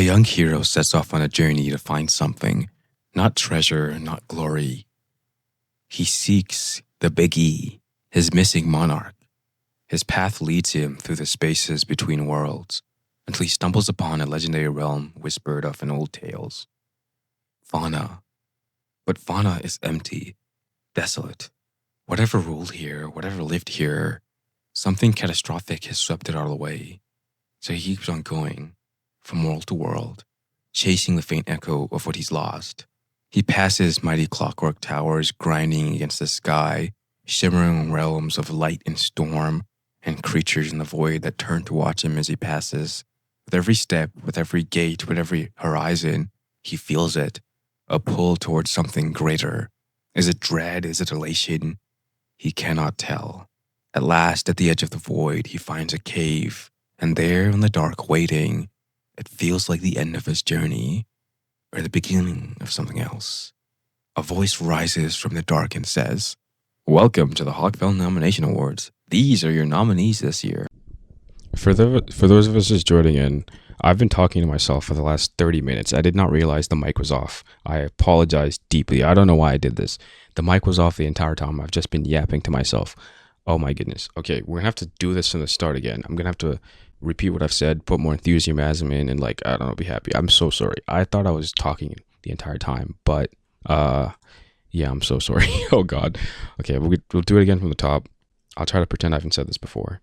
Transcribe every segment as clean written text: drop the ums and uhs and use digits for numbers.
A young hero sets off on a journey to find something, not treasure, not glory. He seeks the Big E, his missing monarch. His path leads him through the spaces between worlds until he stumbles upon a legendary realm whispered of in old tales. Fauna. But Fauna is empty, desolate. Whatever ruled here, whatever lived here, something catastrophic has swept it all away. So he keeps on going, from world to world, chasing the faint echo of what he's lost. He passes mighty clockwork towers grinding against the sky, shimmering realms of light and storm, and creatures in the void that turn to watch him as he passes. With every step, with every gate, with every horizon, he feels it, a pull towards something greater. Is it dread? Is it elation? He cannot tell. At last, at the edge of the void, he finds a cave, and there in the dark waiting, it feels like the end of his journey, or the beginning of something else. A voice rises from the dark and says, "Welcome to the Hogfell Nomination Awards. These are your nominees this year." For those of us just joining in, I've been talking to myself for the last 30 minutes. I did not realize the mic was off. I apologize deeply. I don't know why I did this. The mic was off the entire time. I've just been yapping to myself. Oh my goodness. Okay, we're gonna have to do this from the start again. I'm gonna have to repeat what I've said, put more enthusiasm in, and I don't know, be happy. I'm so sorry. I thought I was talking the entire time, but yeah, I'm so sorry. Oh God. Okay, we'll do it again from the top. I'll try to pretend I haven't said this before.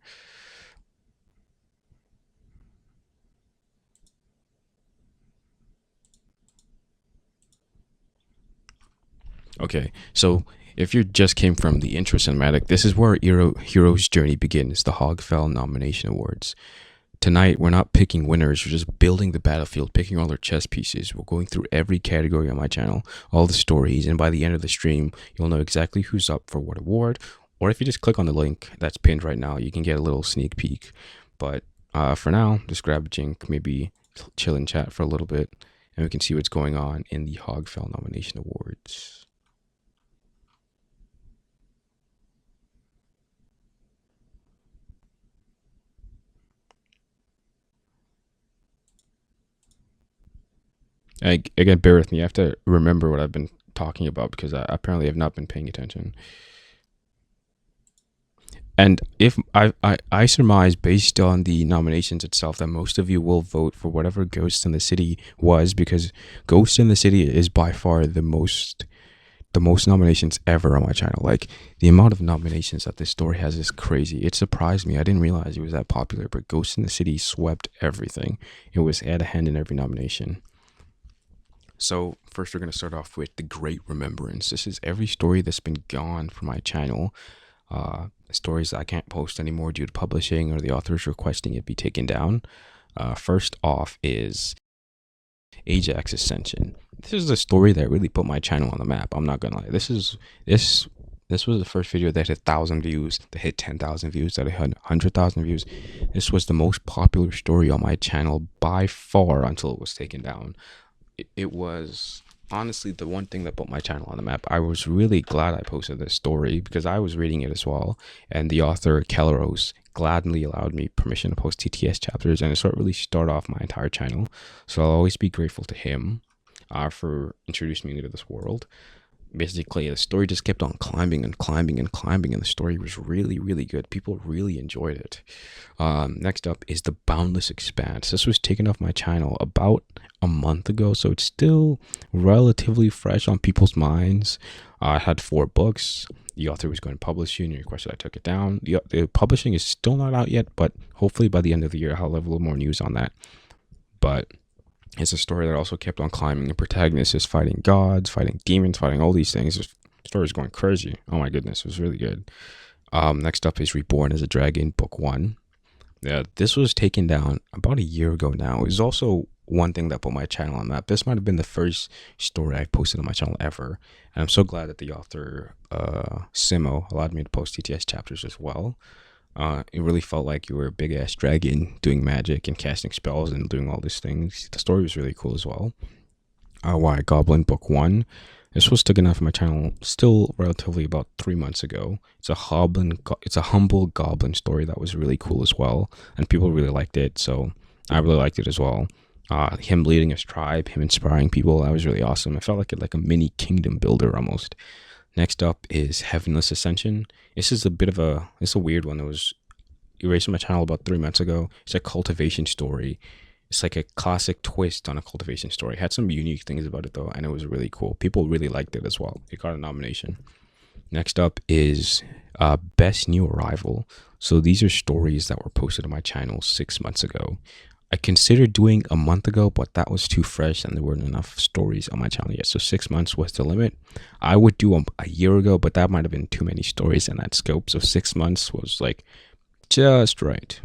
Okay, so if you just came from the intro cinematic, this is where our hero's journey begins, the Hogfell Nomination Awards. Tonight, we're not picking winners, we're just building the battlefield, picking all our chess pieces. We're going through every category on my channel, all the stories, and by the end of the stream, you'll know exactly who's up for what award, or if you just click on the link that's pinned right now, you can get a little sneak peek. But for now, just grab a drink, maybe chill and chat for a little bit, and we can see what's going on in the Hogfell Nomination Awards. Again, bear with me. I have to remember what I've been talking about because I apparently have not been paying attention. And if I surmise based on the nominations itself that most of you will vote for whatever Ghost in the City was, because Ghost in the City is by far the most nominations ever on my channel. Like, the amount of nominations that this story has is crazy. It surprised me. I didn't realize it was that popular, but Ghost in the City swept everything. It had a hand in every nomination. So first we're going to start off with The Great Remembrance. This is every story that's been gone from my channel. Stories that I can't post anymore due to publishing or the authors requesting it be taken down. First off is Ajax Ascension. This is a story that really put my channel on the map. I'm not gonna lie. This was the first video that hit 1,000 views, that hit 10,000 views, that hit 100,000 views. This was the most popular story on my channel by far until it was taken down. It was honestly the one thing that put my channel on the map. I was really glad I posted this story because I was reading it as well, and the author Kelleros gladly allowed me permission to post TTS chapters, and it sort of really started off my entire channel. So I'll always be grateful to him for introducing me into this world. Basically, the story just kept on climbing and climbing and climbing, and the story was really, really good. People really enjoyed it. Next up is The Boundless Expanse. This was taken off my channel about a month ago, so it's still relatively fresh on people's minds. I had 4 books. The author was going to publish it and requested I took it down. The publishing is still not out yet, but hopefully by the end of the year I'll have a little more news on that. But it's a story that also kept on climbing. The protagonist is fighting gods, fighting demons, fighting all these things. The story is going crazy. Oh my goodness, it was really good. Next up is Reborn as a Dragon, Book 1. This was taken down about a year ago now. It was also one thing that put my channel on the map. This might have been the first story I've posted on my channel ever. And I'm so glad that the author, Simo, allowed me to post TTS chapters as well. It really felt like you were a big ass dragon doing magic and casting spells and doing all these things. The story was really cool as well. White Goblin Book 1. This was taken off my channel still relatively about 3 months ago. It's a humble goblin story that was really cool as well, and people really liked it, so I really liked it as well. Him leading his tribe, him inspiring people, that was really awesome. It felt like a mini kingdom builder almost. Next up is Heavenless Ascension. This is it's a weird one. It was erased on my channel about 3 months ago. It's a cultivation story. It's like a classic twist on a cultivation story. It had some unique things about it though, and it was really cool. People really liked it as well. It got a nomination. Next up is Best New Arrival. So these are stories that were posted on my channel 6 months ago. I considered doing a month ago, but that was too fresh and there weren't enough stories on my channel yet. So 6 months was the limit. I would do a year ago, but that might have been too many stories in that scope. So 6 months was like just right.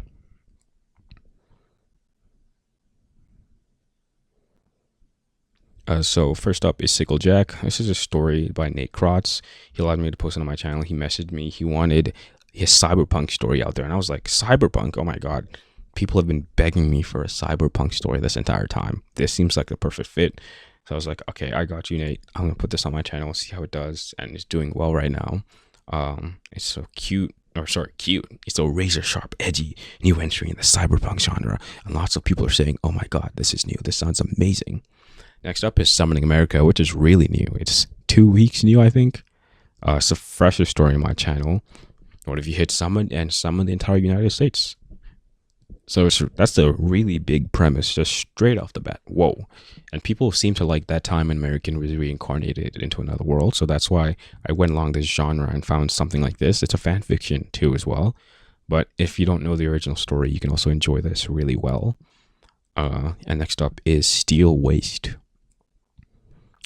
So first up is Sickle Jack. This is a story by Nate Krotz. He allowed me to post it on my channel. He messaged me. He wanted his cyberpunk story out there. And I was like, cyberpunk? Oh my God. People have been begging me for a cyberpunk story this entire time. This seems like the perfect fit. So I was like, okay, I got you, Nate. I'm going to put this on my channel, see how it does. And it's doing well right now. It's so cute. Cute. It's so razor sharp, edgy, new entry in the cyberpunk genre. And lots of people are saying, oh my God, this is new. This sounds amazing. Next up is Summoning America, which is really new. It's 2 weeks new, I think. It's a fresher story on my channel. What if you hit summon and summon the entire United States? So that's a really big premise, just straight off the bat. Whoa. And people seem to like that time an American was reincarnated into another world. So that's why I went along this genre and found something like this. It's a fan fiction too as well. But if you don't know the original story, you can also enjoy this really well. And next up is Steel Waste.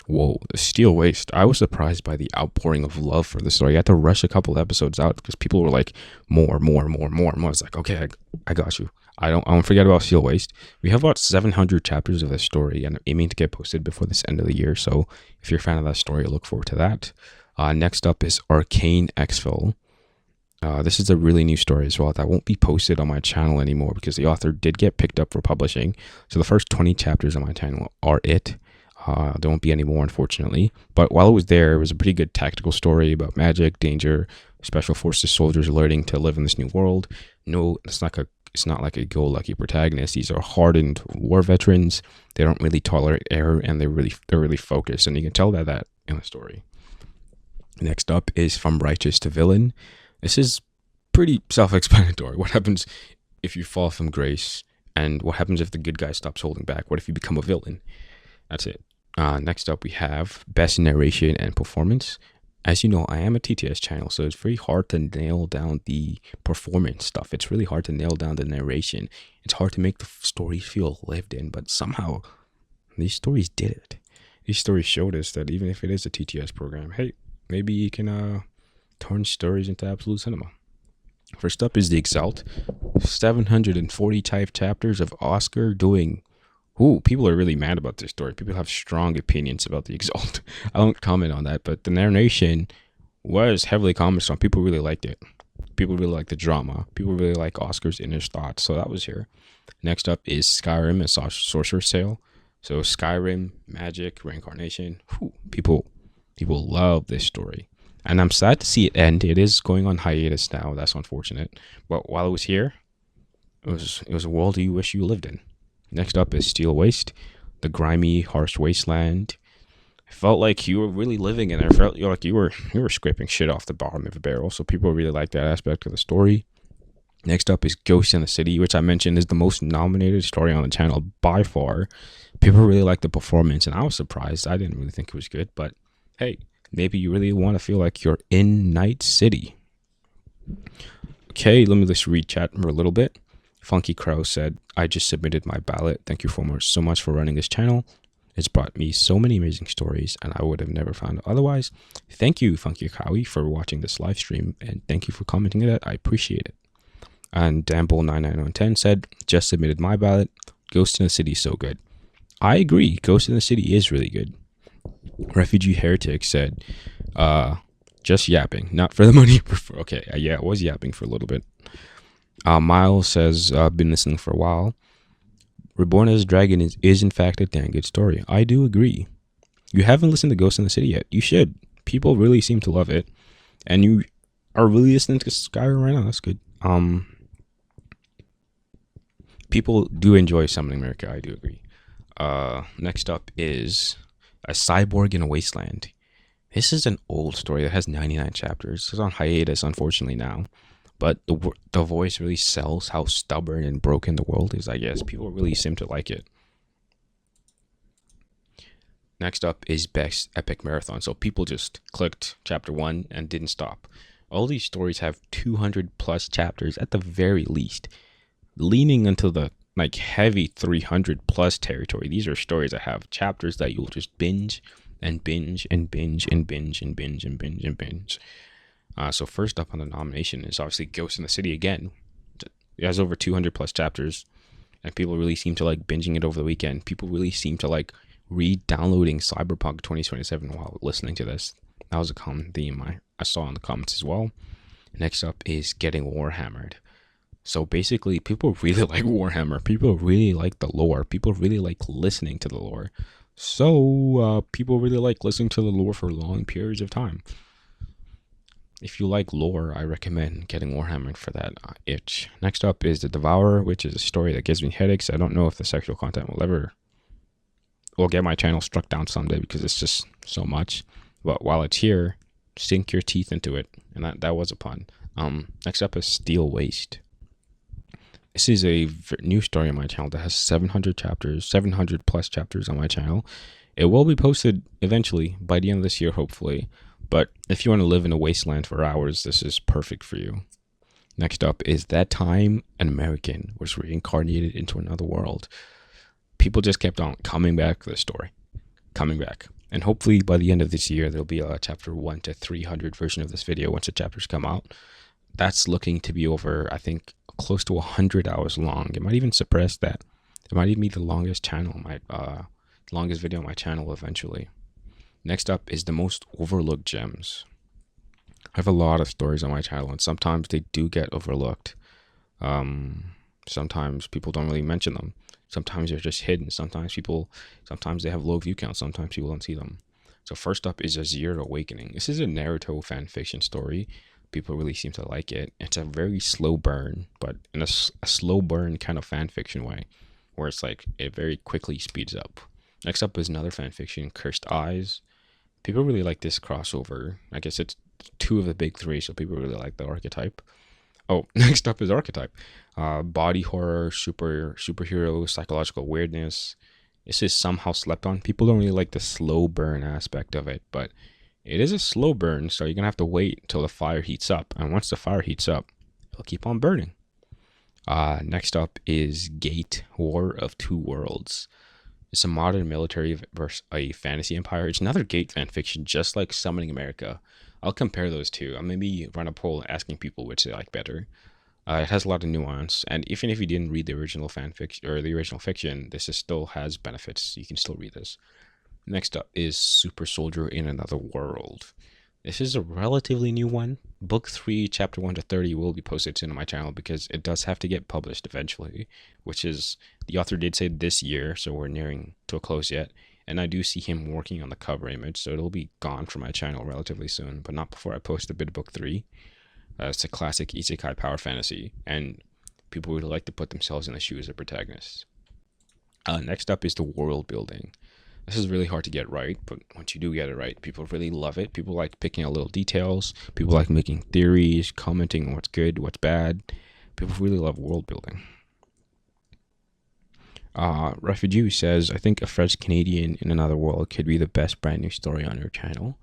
Whoa, Steel Waste. I was surprised by the outpouring of love for the story. I had to rush a couple episodes out because people were like, more. I was like, okay, I got you. I don't forget about Steel Waste. We have about 700 chapters of this story and I'm aiming to get posted before this end of the year. So if you're a fan of that story, look forward to that. Next up is Arcane Exfil. This is a really new story as well that won't be posted on my channel anymore because the author did get picked up for publishing. So the first 20 chapters on my channel are it. There won't be any more, unfortunately. But while it was there, it was a pretty good tactical story about magic, danger, special forces soldiers learning to live in this new world. No, it's not like a go-lucky protagonist. These are hardened war veterans. They don't really tolerate error, and they're really focused, and you can tell that in the story. Next up is From Righteous to Villain. This is pretty self-explanatory. What happens if you fall from grace, and what happens if the good guy stops holding back? What if you become a villain? That's it. Next up, we have Best Narration and Performance. As you know, I am a TTS channel, so it's very hard to nail down the performance stuff. It's really hard to nail down the narration. It's hard to make the stories feel lived in, but somehow these stories did it. These stories showed us that even if it is a TTS program, hey, maybe you can turn stories into absolute cinema. First up is The Exalt. 745 chapters of Oscar doing... Ooh, people are really mad about this story. People have strong opinions about The Exalt. I won't comment on that, but the narration was heavily commented on. People really liked it. People really like the drama. People really like Oscar's inner thoughts, so that was here. Next up is Skyrim and Sorcerer's Tale. So Skyrim, magic, reincarnation. Ooh, people love this story. And I'm sad to see it end. It is going on hiatus now. That's unfortunate. But while it was here, it was a world you wish you lived in. Next up is Steel Waste, the grimy, harsh wasteland. It felt like you were really living in there. It felt like you were scraping shit off the bottom of a barrel. So people really like that aspect of the story. Next up is Ghost in the City, which I mentioned is the most nominated story on the channel by far. People really like the performance, and I was surprised. I didn't really think it was good, but hey, maybe you really want to feel like you're in Night City. Okay, let me just read chat for a little bit. Funky Crow said, I just submitted my ballot. Thank you so much for running this channel. It's brought me so many amazing stories, and I would have never found it otherwise. Thank you, Funky Crowy, for watching this live stream, and thank you for commenting on it. I appreciate it. And Damble99110 said, just submitted my ballot. Ghost in the City is so good. I agree. Ghost in the City is really good. Refugee Heretic said, just yapping, not for the money. Okay, yeah, I was yapping for a little bit. Miles says, I've been listening for a while. Reborn as a Dragon is in fact a dang good story. I do agree. You haven't listened to Ghost in the City yet. You should. People really seem to love it. And you are really listening to Skyrim right now. That's good. People do enjoy Summoning America. I do agree. Next up is A Cyborg in a Wasteland. This is an old story that has 99 chapters. It's on hiatus, unfortunately, now. But the voice really sells how stubborn and broken the world is, I guess. People really seem to like it. Next up is Best Epic Marathon. So people just clicked chapter 1 and didn't stop. All these stories have 200 plus chapters at the very least, leaning into the heavy 300 plus territory. These are stories that have chapters that you'll just binge and binge and binge and binge and binge and binge and binge. So first up on the nomination is obviously Ghost in the City again. It has over 200 plus chapters, and people really seem to like binging it over the weekend. People really seem to like re-downloading Cyberpunk 2077 while listening to this. That was a common theme I saw in the comments as well. Next up is Getting Warhammered. So basically, people really like Warhammer. People really like the lore. People really like listening to the lore. So people really like listening to the lore for long periods of time. If you like lore, I recommend Getting Warhammered for that itch. Next up is The Devourer, which is a story that gives me headaches. I don't know if the sexual content will get my channel struck down someday because it's just so much. But while it's here, sink your teeth into it. And that was a pun. Next up is Steel Waste. This is a new story on my channel that has 700 chapters, 700 plus chapters on my channel. It will be posted eventually by the end of this year, hopefully. But if you want to live in a wasteland for hours, this is perfect for you. Next up is That Time an American was reincarnated into another world. People just kept on coming back to the story, coming back. And hopefully by the end of this year, there'll be a chapter 1 to 300 version of this video once the chapters come out. That's looking to be over, I think, close to 100 hours long. It might even suppress that. It might even be the longest longest video on my channel eventually. Next up is The Most Overlooked Gems. I have a lot of stories on my channel, and sometimes they do get overlooked. Sometimes people don't really mention them. Sometimes they're just hidden. Sometimes they have low view counts. Sometimes people don't see them. So first up is Azir Awakening. This is a Naruto fanfiction story. People really seem to like it. It's a very slow burn, but in a slow burn kind of fanfiction way, where it's like it very quickly speeds up. Next up is another fanfiction, Cursed Eyes. People really like this crossover. I guess it's 2 of the big 3, so people really like the archetype. Oh, next up is Archetype. Body horror, superhero, psychological weirdness. This is somehow slept on. People don't really like the slow burn aspect of it, but it is a slow burn, so you're going to have to wait until the fire heats up. And once the fire heats up, it'll keep on burning. Next up is Gate, War of Two Worlds. It's a modern military versus a fantasy empire. It's another Gate fanfiction, just like Summoning America. I'll compare those two. I'll maybe run a poll asking people which they like better. It has a lot of nuance, and even if you didn't read the original fanfiction or the original fiction, this still has benefits. You can still read this. Next up is Super Soldier in Another World. This is a relatively new one. Book 3, chapter 1 to 30 will be posted soon on my channel because it does have to get published eventually, which is, the author did say this year, so we're nearing to a close yet. And I do see him working on the cover image, so it'll be gone from my channel relatively soon, but not before I post a bit of book 3. It's a classic Isekai power fantasy, and people really like to put themselves in the shoes of protagonists. Next up is the Worldbuilding. This is really hard to get right, but once you do get it right, people really love it. People like picking out little details. People like making theories, commenting on what's good, what's bad. People really love world building. Refugee says, I think a French Canadian in another world could be the best brand new story on your channel.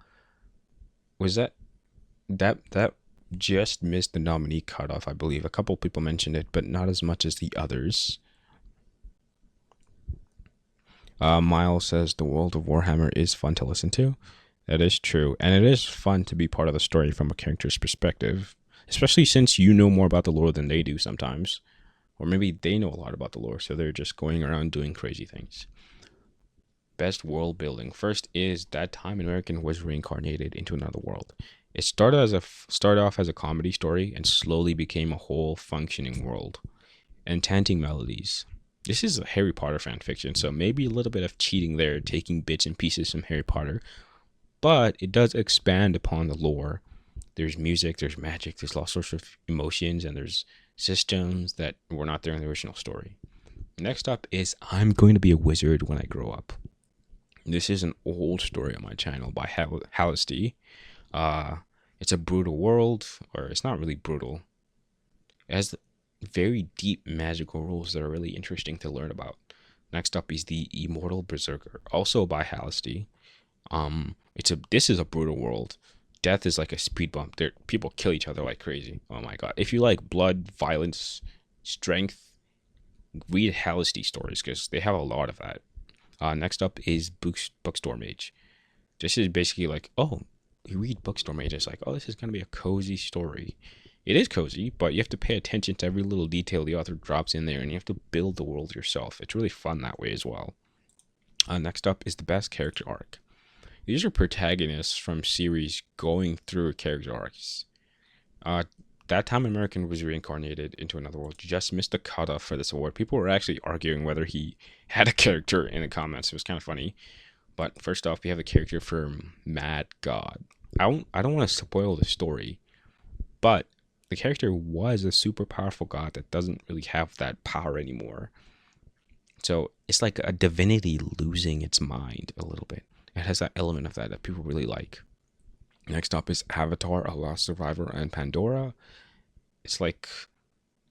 Was that just missed the nominee cutoff, I believe. A couple people mentioned it, but not as much as the others. Miles says the world of Warhammer is fun to listen to. That is true, and it is fun to be part of the story from a character's perspective, especially since you know more about the lore than they do sometimes, or maybe they know a lot about the lore, so they're just going around doing crazy things. Best world building. First is That Time an American was reincarnated into another world. It started off as a comedy story and slowly became a whole functioning world. Enchanting melodies. This is a Harry Potter fan fiction, so maybe a little bit of cheating there, taking bits and pieces from Harry Potter, but it does expand upon the lore. There's music, there's magic, there's all sorts of emotions, and there's systems that were not there in the original story. Next up is I'm Going to Be a Wizard When I Grow Up. This is an old story on my channel by Halisty. It's a brutal world, or it's not really brutal. It has very deep magical rules that are really interesting to learn about. Next up is the Immortal Berserker, also by Halisty. This is a brutal world. Death is like a speed bump. People kill each other like crazy. Oh my god! If you like blood, violence, strength, read Halisty stories because they have a lot of that. Next up is Bookstore Mage. This is basically like, oh, you read Bookstore Mage, it's like, oh, this is gonna be a cozy story. It is cozy, but you have to pay attention to every little detail the author drops in there, and you have to build the world yourself. It's really fun that way as well. Next up is the best character arc. These are protagonists from series going through character arcs. That Time American was reincarnated into another world. Just missed the cutoff for this award. People were actually arguing whether he had a character in the comments. It was kind of funny. But first off, we have a character from Mad God. I don't want to spoil the story, but the character was a super powerful god that doesn't really have that power anymore. So it's like a divinity losing its mind a little bit. It has that element of that people really like. Next up is Avatar, A Lost Survivor, and Pandora. It's like,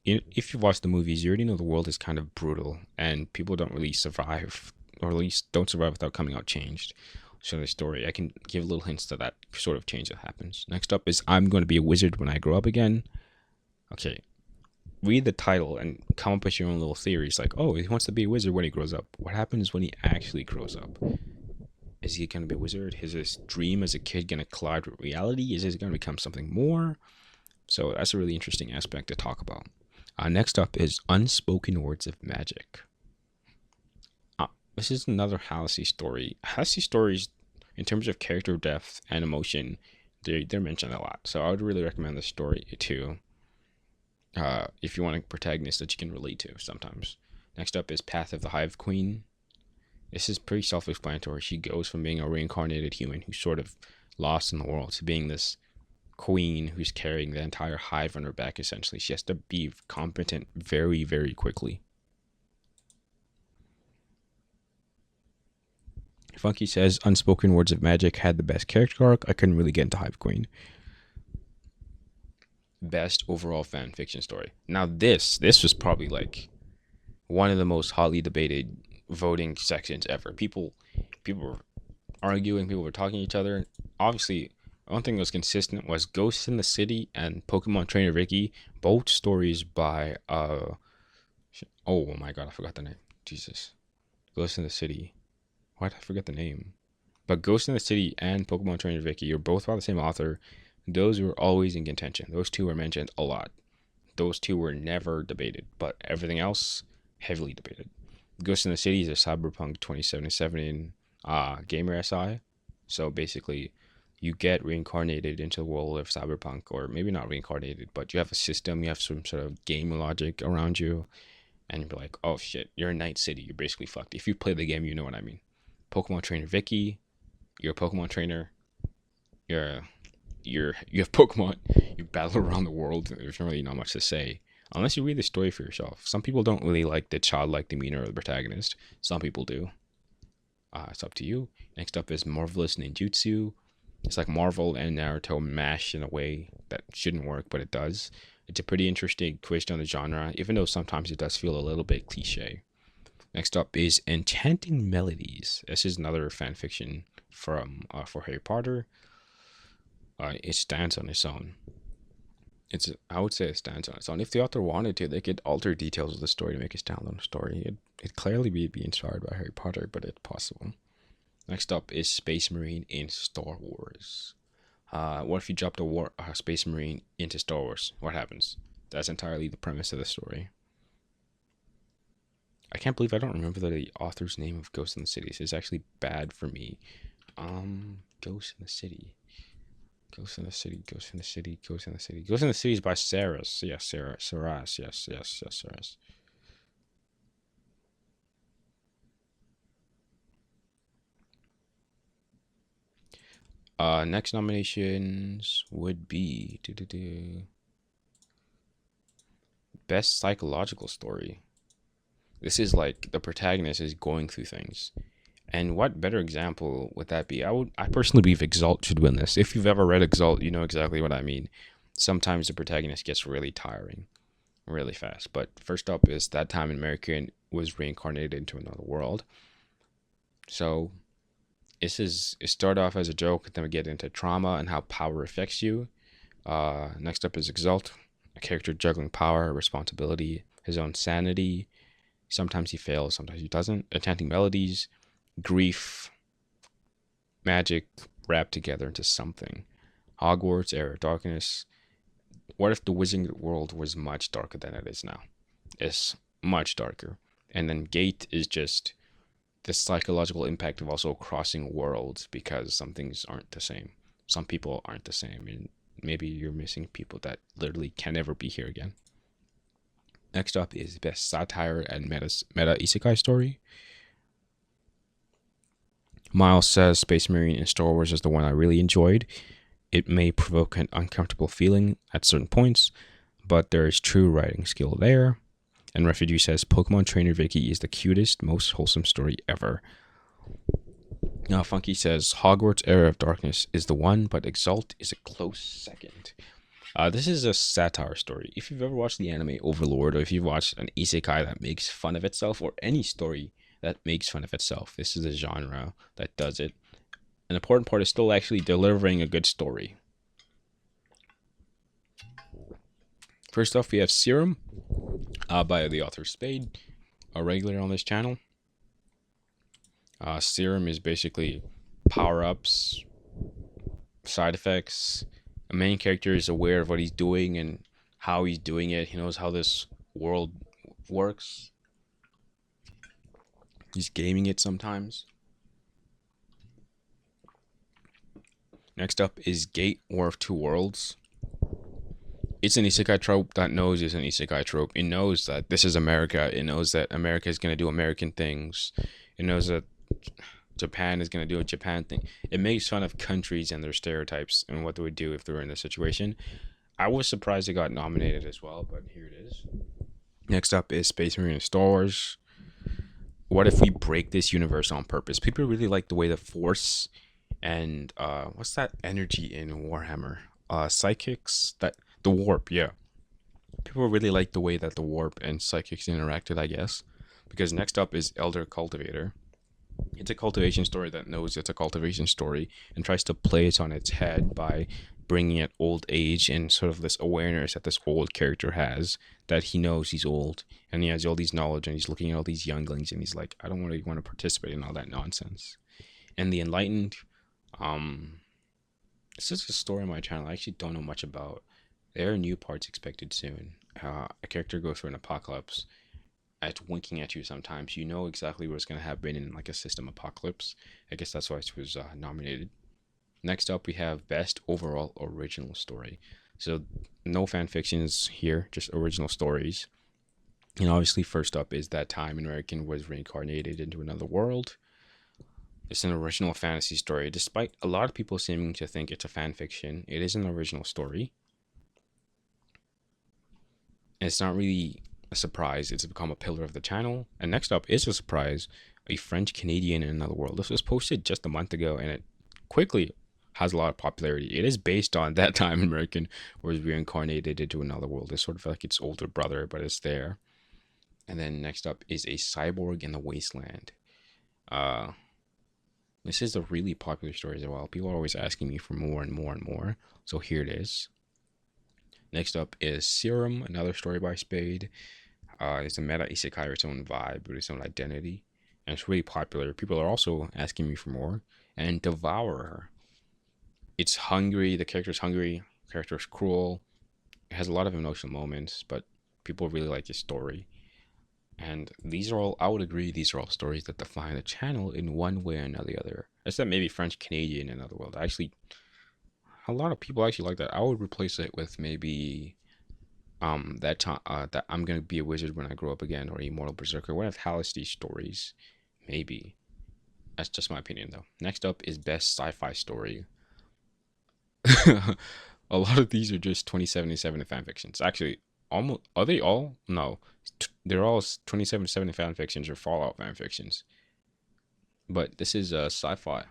if you watch the movies, you already know the world is kind of brutal, and people don't really survive, or at least don't survive without coming out changed. So the story, I can give little hints to that sort of change that happens. Next up is I'm Going to Be a Wizard When I Grow Up Again. Okay, read the title and come up with your own little theories. Like, oh, he wants to be a wizard when he grows up. What happens when he actually grows up? Is he going to be a wizard? Is his dream as a kid going to collide with reality? Is he going to become something more? So that's a really interesting aspect to talk about. Next up is Unspoken Words of Magic. This is another Halisty story. Halisty stories, in terms of character depth and emotion, they're mentioned a lot. So I would really recommend this story too. If you want a protagonist that you can relate to sometimes. Next up is Path of the Hive Queen. This is pretty self-explanatory. She goes from being a reincarnated human who's sort of lost in the world to being this queen who's carrying the entire hive on her back, essentially. She has to be competent very, very quickly. Funky says Unspoken Words of Magic had the best character arc. I couldn't really get into Hive Queen. Best overall fan fiction story. Now this was probably like one of the most hotly debated voting sections ever. People were arguing, people were talking to each other. Obviously, one thing that was consistent was Ghosts in the City and Pokemon Trainer Vicky, both stories by oh my god, I forgot the name. Jesus. Ghosts in the City. Why did I forget the name? But Ghost in the City and Pokemon Trainer Vicky are both by the same author. Those were always in contention. Those two were mentioned a lot. Those two were never debated, but everything else, heavily debated. Ghost in the City is a Cyberpunk 2077 gamer SI. So basically, you get reincarnated into the world of Cyberpunk, or maybe not reincarnated, but you have a system, you have some sort of game logic around you, and you're like, oh shit, you're in Night City, you're basically fucked. If you play the game, you know what I mean. Pokemon Trainer Vicky, you're a Pokemon trainer, you have Pokemon, you battle around the world. There's really not much to say unless you read the story for yourself. Some people don't really like the childlike demeanor of the protagonist. Some people do. It's up to you. Next up is Marvelous Ninjutsu. It's like Marvel and Naruto mashed in a way that shouldn't work, but it does. It's a pretty interesting twist on the genre, even though sometimes it does feel a little bit cliche. Next up is Enchanting Melodies. This is another fan fiction from for Harry Potter. It stands on its own. I would say it stands on its own. If the author wanted to, they could alter details of the story to make it stand on a story. It clearly be inspired by Harry Potter, but it's possible. Next up is Space Marine in Star Wars. What if you dropped a Space Marine into Star Wars? What happens? That's entirely the premise of the story. I can't believe I don't remember the author's name of Ghost in the City. It's actually bad for me. Ghost in the City. Ghost in the City, Ghost in the City, Ghost in the City. Ghost in the City is by Saras. Yes, Saras. Yes, Saras. Next nominations would be Best Psychological Story. This is like the protagonist is going through things. And what better example would that be? I personally believe Exalt should win this. If you've ever read Exalt, you know exactly what I mean. Sometimes the protagonist gets really tiring really fast. But first up is that time in American was reincarnated into another world. So it started off as a joke, then we get into trauma and how power affects you. Next up is Exalt, a character juggling power, responsibility, his own sanity. Sometimes he fails, sometimes he doesn't. Enchanting melodies, grief, magic wrapped together into something. Hogwarts, Era of Darkness. What if the Wizarding World was much darker than it is now? It's much darker. And then Gate is just the psychological impact of also crossing worlds because some things aren't the same. Some people aren't the same. And maybe you're missing people that literally can never be here again. Next up is best satire and meta-isekai story. Miles says Space Marine in Star Wars is the one I really enjoyed. It may provoke an uncomfortable feeling at certain points, but there is true writing skill there. And Refugee says Pokemon Trainer Vicky is the cutest, most wholesome story ever. Now Funky says Hogwarts Era of Darkness is the one, but Exalt is a close second. This is a satire story. If you've ever watched the anime Overlord, or if you've watched an isekai that makes fun of itself, or any story that makes fun of itself, this is a genre that does it. An important part is still actually delivering a good story. First off, we have Serum by the author Spade, a regular on this channel. Serum is basically power-ups, side effects. The main character is aware of what he's doing and how he's doing it. He knows how this world works. He's gaming it sometimes. Next up is Gate, War of Two Worlds. It's an isekai trope that knows it's an isekai trope. It knows that this is America. It knows that America is going to do American things. It knows that Japan is going to do a Japan thing. It makes fun of countries and their stereotypes and what they would do if they were in this situation. I was surprised it got nominated as well, but here it is. Next up is Space Marine Star Wars. What if we break this universe on purpose? People really like the way the Force and what's that energy in Warhammer? Psychics, that the warp, yeah. People really like the way that the warp and psychics interacted, I guess. Because next up is Elder Cultivator. It's a cultivation story that knows it's a cultivation story and tries to play it on its head by bringing it old age and sort of this awareness that this old character has, that he knows he's old and he has all these knowledge and he's looking at all these younglings and he's like, I don't really want to participate in all that nonsense. And the Enlightened, this is a story on my channel I actually don't know much about. There are new parts expected soon. A character goes through an apocalypse. It's winking at you sometimes. You know exactly what's going to happen in like a system apocalypse. I guess that's why it was nominated. Next up, we have Best Overall Original Story. So no fan fictions here, just original stories. And obviously, first up is That Time American was reincarnated into another world. It's an original fantasy story. Despite a lot of people seeming to think it's a fan fiction, it is an original story. And it's not really a surprise. It's become a pillar of the channel. And next up is a surprise, a French Canadian in another world. This was posted just a month ago and it quickly has a lot of popularity. It is based on That Time American was reincarnated into another world. It's sort of like its older brother, but it's there. And then next up is A Cyborg in the Wasteland. This is a really popular story as well. People are always asking me for more and more and more. So here it is. Next up is Serum, another story by Spade. It's a meta-isekai with its own vibe, with its own identity. And it's really popular. People are also asking me for more. And Devourer. It's hungry. The character's hungry. The character's cruel. It has a lot of emotional moments, but people really like this story. And these are all, I would agree, these are all stories that define the channel in one way or another. Except maybe French Canadian in another world. Actually, a lot of people actually like that. I would replace it with maybe that I'm gonna be a wizard when I grow up again, or Immortal Berserker. One of Hallis's stories, maybe. That's just my opinion, though. Next up is Best Sci-Fi Story. A lot of these are just 2077 fanfictions. Actually, almost, are they all? No, they're all 2770 fan fictions or Fallout fan fictions. But this is sci-fi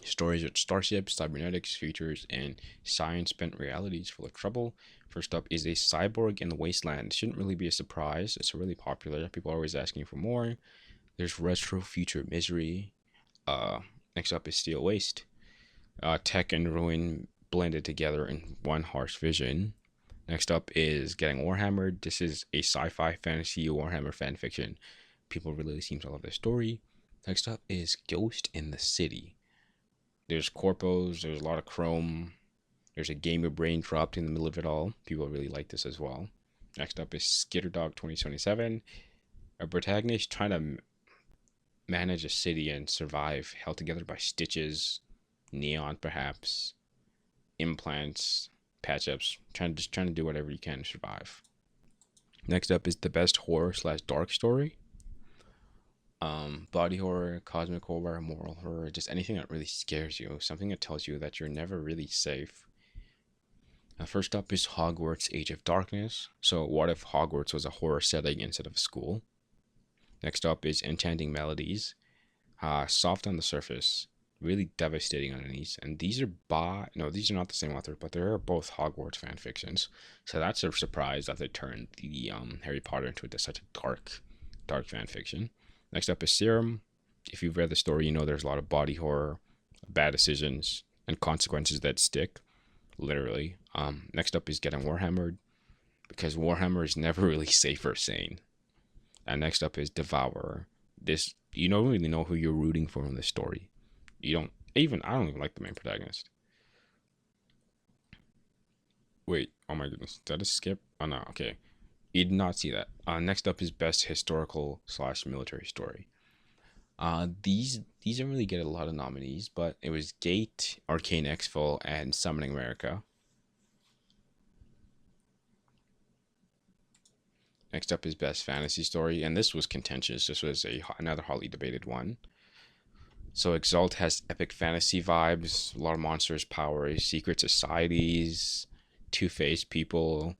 stories with starships, cybernetics, futures, and science-bent realities full of trouble. First up is a cyborg in the wasteland. Shouldn't really be a surprise. It's really popular. People are always asking for more. There's retro future misery. Next up is steel waste. Tech and ruin blended together in one harsh vision. Next up is Getting Warhammered. This is a sci-fi fantasy Warhammer fan fiction. People really seem to love this story. Next up is Ghost in the City. There's corpos, there's a lot of chrome. There's a gamer brain dropped in the middle of it all. People really like this as well. Next up is Skitterdog 2027. A protagonist trying to manage a city and survive, held together by stitches, neon perhaps, implants, patch-ups, trying to do whatever you can to survive. Next up is the best horror / dark story. Body horror, cosmic horror, moral horror, just anything that really scares you, something that tells you that you're never really safe. First up is Hogwarts Age of Darkness. So what if Hogwarts was a horror setting instead of a school? Next up is Enchanting Melodies. Soft on the surface, really devastating underneath. And these are these are not the same author, but they're both Hogwarts fan fictions. So that's a surprise that they turned the Harry Potter into such a dark fan fiction. Next up is Serum. If you've read the story, you know there's a lot of body horror, bad decisions, and consequences that stick, literally. Next up is Getting Warhammered, because Warhammer is never really safe or sane. And next up is Devourer. This, you don't really know who you're rooting for in this story. I don't even like the main protagonist. Wait, oh my goodness, did I skip? Oh no, okay. You did not see that. Next up is Best Historical / Military Story. These don't really get a lot of nominees, but it was Gate, Arcane Exfil, and Summoning America. Next up is Best Fantasy Story, and this was contentious. This was another hotly debated one. So Exalt has epic fantasy vibes, a lot of monsters, powers, secret societies, two-faced people,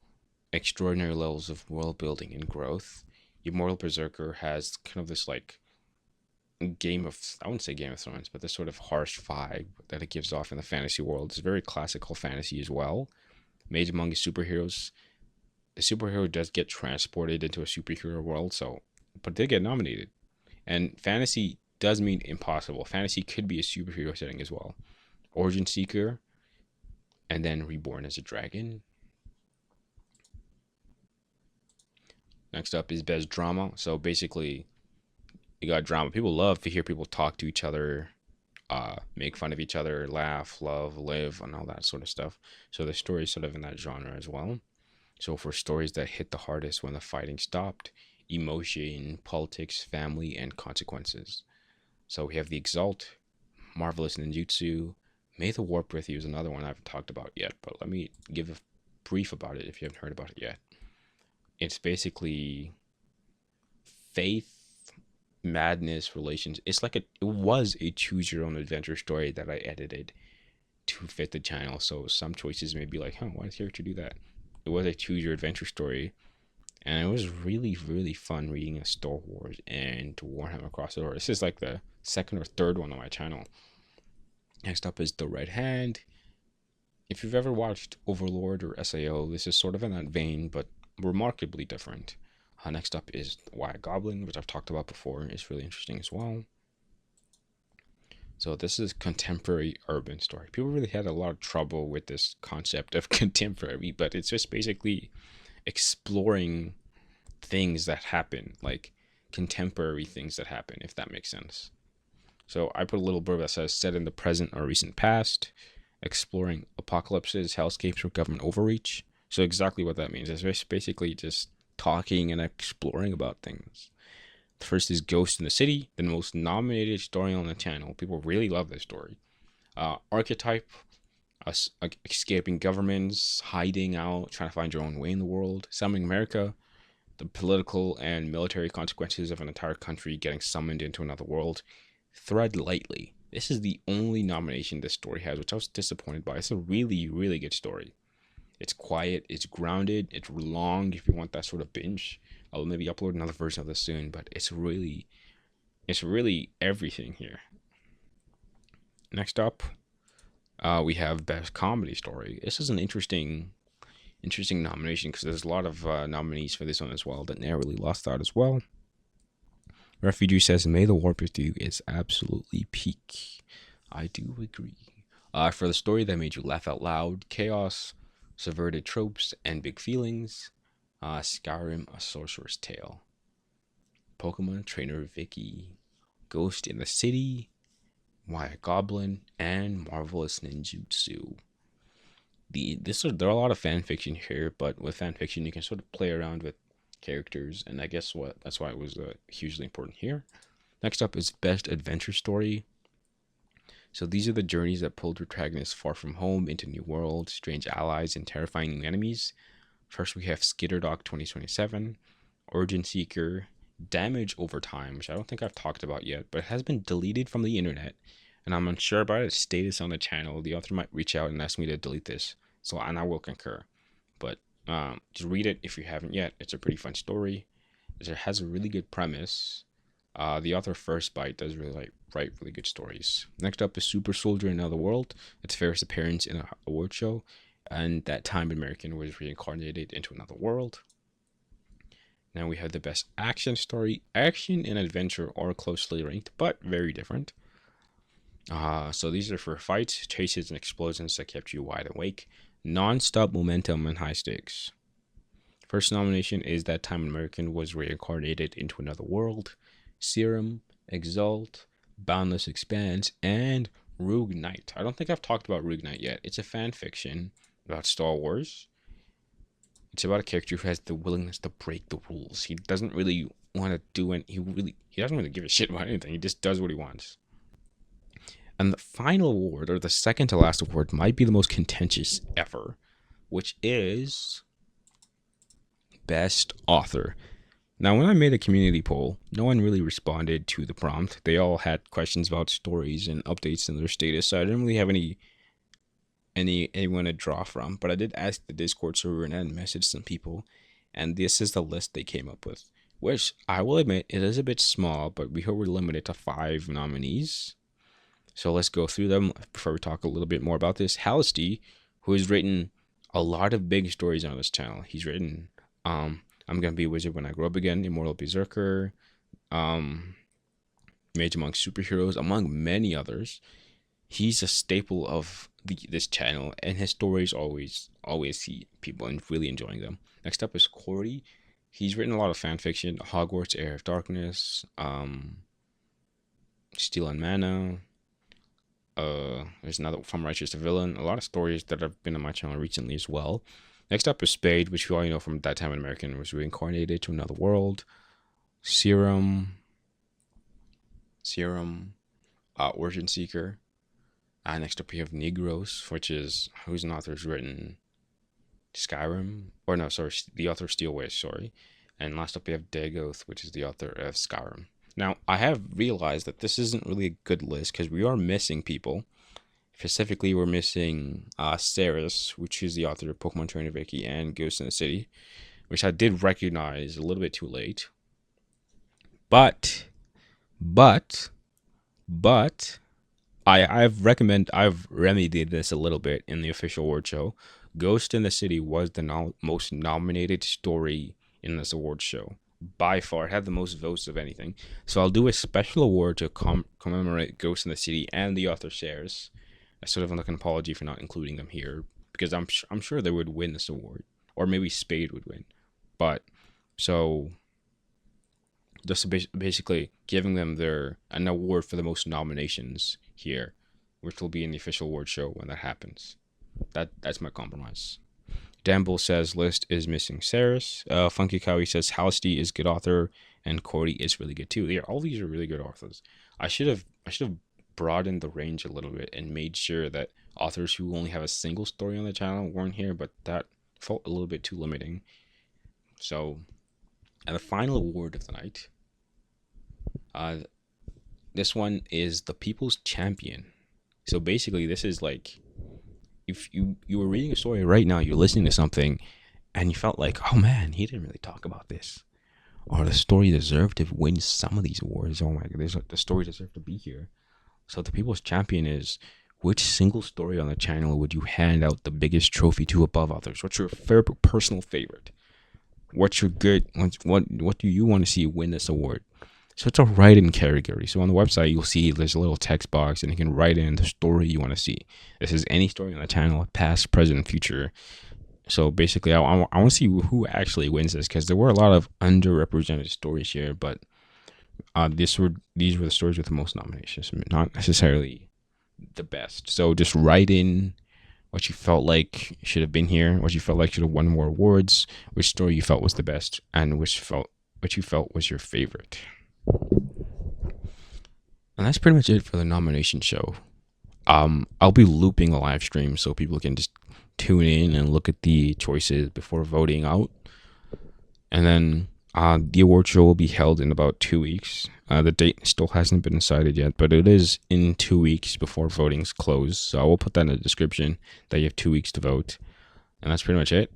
extraordinary levels of world building and growth. Immortal Berserker has kind of this like I wouldn't say Game of Thrones, but this sort of harsh vibe that it gives off in the fantasy world. It's very classical fantasy as well. Made among superheroes. The superhero does get transported into a superhero world, but they get nominated. And fantasy does mean impossible. Fantasy could be a superhero setting as well. Origin Seeker, and then reborn as a dragon. Next up is Best Drama. So basically, you got drama. People love to hear people talk to each other, make fun of each other, laugh, love, live, and all that sort of stuff. So the story is sort of in that genre as well. So for stories that hit the hardest when the fighting stopped, emotion, politics, family, and consequences. So we have the Exalt, Marvelous Ninjutsu, May the Warp With You is another one I haven't talked about yet, but let me give a brief about it if you haven't heard about it yet. It's basically faith, madness, relations. It was a choose your own adventure story that I edited to fit the channel. So some choices may be like, why did character do that? It was a choose your adventure story. And it was really, really fun reading a Star Wars and Warhammer crossover. This is like the second or third one on my channel. Next up is The Red Hand. If you've ever watched Overlord or SAO, this is sort of in that vein, but remarkably different. Next up is Why a Goblin, which I've talked about before. It's really interesting as well. So this is contemporary urban story. People really had a lot of trouble with this concept of contemporary, but it's just basically exploring things that happen, like contemporary things that happen, if that makes sense. So I put a little blurb that says set in the present or recent past, exploring apocalypses, hellscapes, or government overreach. So exactly what that means is basically just talking and exploring about things. The first is Ghost in the City, the most nominated story on the channel. People really love this story. Archetype, escaping governments, hiding out, trying to find your own way in the world. Summoning America, the political and military consequences of an entire country getting summoned into another world. Thread Lightly. This is the only nomination this story has, which I was disappointed by. It's a really, really good story. It's quiet, it's grounded, it's long if you want that sort of binge. I'll maybe upload another version of this soon, but it's really everything here. Next up, we have Best Comedy Story. This is an interesting nomination because there's a lot of nominees for this one as well that narrowly lost out as well. Refugee says, "May the Warp with You" is absolutely peak. I do agree. For the story that made you laugh out loud, chaos, subverted tropes, and big feelings, Skyrim: A Sorcerer's Tale, Pokemon Trainer Vicky, Ghost in the City, Why a Goblin, and Marvelous Ninjutsu. There are a lot of fan fiction here, but with fan fiction you can sort of play around with characters, and I guess that's why it was hugely important here. Next up is Best Adventure Story. So these are the journeys that pulled protagonists far from home into new worlds, strange allies, and terrifying new enemies. First we have Skitterdog 2027, Origin Seeker, Damage Over Time, which I don't think I've talked about yet, but it has been deleted from the internet, and I'm unsure about its status on the channel. The author might reach out and ask me to delete this, and I will concur. But just read it if you haven't yet. It's a pretty fun story. It has a really good premise. The author First Bite does really write really good stories. Next up is Super Soldier in Another World. Its first appearance in an award show, and that time American was reincarnated into another world. Now we have the Best Action Story. Action and adventure are closely linked, but very different. So these are for fights, chases, and explosions that kept you wide awake. Non-stop momentum and high stakes. First nomination is That Time American was reincarnated into another world. Serum, Exalt, Boundless Expanse, and Rogue Knight. I don't think I've talked about Rogue Knight yet. It's a fan fiction about Star Wars. It's about a character who has the willingness to break the rules. He doesn't really want to do it. He doesn't really give a shit about anything. He just does what he wants. And the final award, or the second to last award, might be the most contentious ever, which is Best Author. Now, when I made a community poll, no one really responded to the prompt. They all had questions about stories and updates in their status, so I didn't really have anyone to draw from. But I did ask the Discord server and then message some people, and this is the list they came up with, which I will admit it is a bit small, but we were limited to 5 nominees. So let's go through them before we talk a little bit more about this. Halsty, who has written a lot of big stories on this channel. He's written I'm Gonna Be a Wizard When I Grow Up Again, Immortal Berserker, Mage Among Superheroes, among many others. He's a staple of this channel, and his stories always see people and really enjoying them. Next up is Corey. He's written a lot of fan fiction, Hogwarts, Heir of Darkness, Steel and Mana. There's another From Righteous to Villain. A lot of stories that have been on my channel recently as well. Next up is Spade, which you all know from That Time an American was reincarnated to another world. Serum, Origin Seeker. Next up we have Negros, whose an author has written Skyrim, the author of Steel Wish, And last up we have Dagoth, which is the author of Skyrim. Now, I have realized that this isn't really a good list because we are missing people. Specifically, we're missing Saris, which is the author of Pokemon Trainer Vicky and Ghost in the City, which I did recognize a little bit too late. But I've remedied this a little bit in the official award show. Ghost in the City was the most nominated story in this award show. By far, it had the most votes of anything. So I'll do a special award to commemorate Ghost in the City and the author shares. I sort of like an apology for not including them here, because I'm sure they would win this award, or maybe Spade would win. But so just basically giving them an award for the most nominations here, which will be in the official award show when that happens. That's my compromise. Danbull says list is missing Saris. Funky Cowie says Halsty is good author and Corey is really good too. Yeah, all these are really good authors. I should have broadened the range a little bit and made sure that authors who only have a single story on the channel weren't here, but that felt a little bit too limiting. So, and the final award of the night, this one is the People's Champion. So basically, this is like if you were reading a story right now, you're listening to something, and you felt like, oh man, he didn't really talk about this, or the story deserved to win some of these awards. Oh my god, the story deserved to be here. So the People's Champion is, which single story on the channel would you hand out the biggest trophy to above others? What's your personal favorite? What's your good? What do you want to see win this award? So it's a write-in category. So on the website, you'll see there's a little text box, and you can write in the story you want to see. This is any story on the channel, past, present, future. So basically, I want to see who actually wins this, because there were a lot of underrepresented stories here, but these were the stories with the most nominations, not necessarily the best. So just write in what you felt like should have been here, what you felt like should have won more awards, which story you felt was the best, and which you felt was your favorite. And that's pretty much it for the nomination show. I'll be looping a live stream so people can just tune in and look at the choices before voting out. And then the award show will be held in about 2 weeks. The date still hasn't been decided yet, but it is in 2 weeks before voting's closed. So I will put that in the description that you have 2 weeks to vote. And that's pretty much it.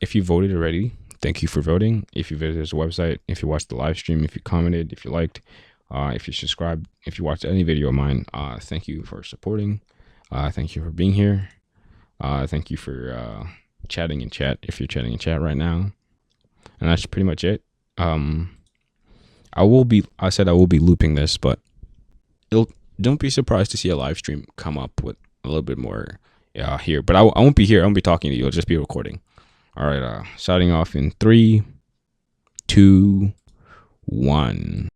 If you voted already, thank you for voting. If you visited the website, if you watched the live stream, if you commented, if you liked, if you subscribed, if you watched any video of mine, thank you for supporting. Thank you for being here. Thank you for chatting in chat, if you're chatting in chat right now. And that's pretty much it. I will be looping this, but don't be surprised to see a live stream come up with a little bit more here. But I won't be here. I won't be talking to you. I'll just be recording. All right. Signing off in 3, 2, 1.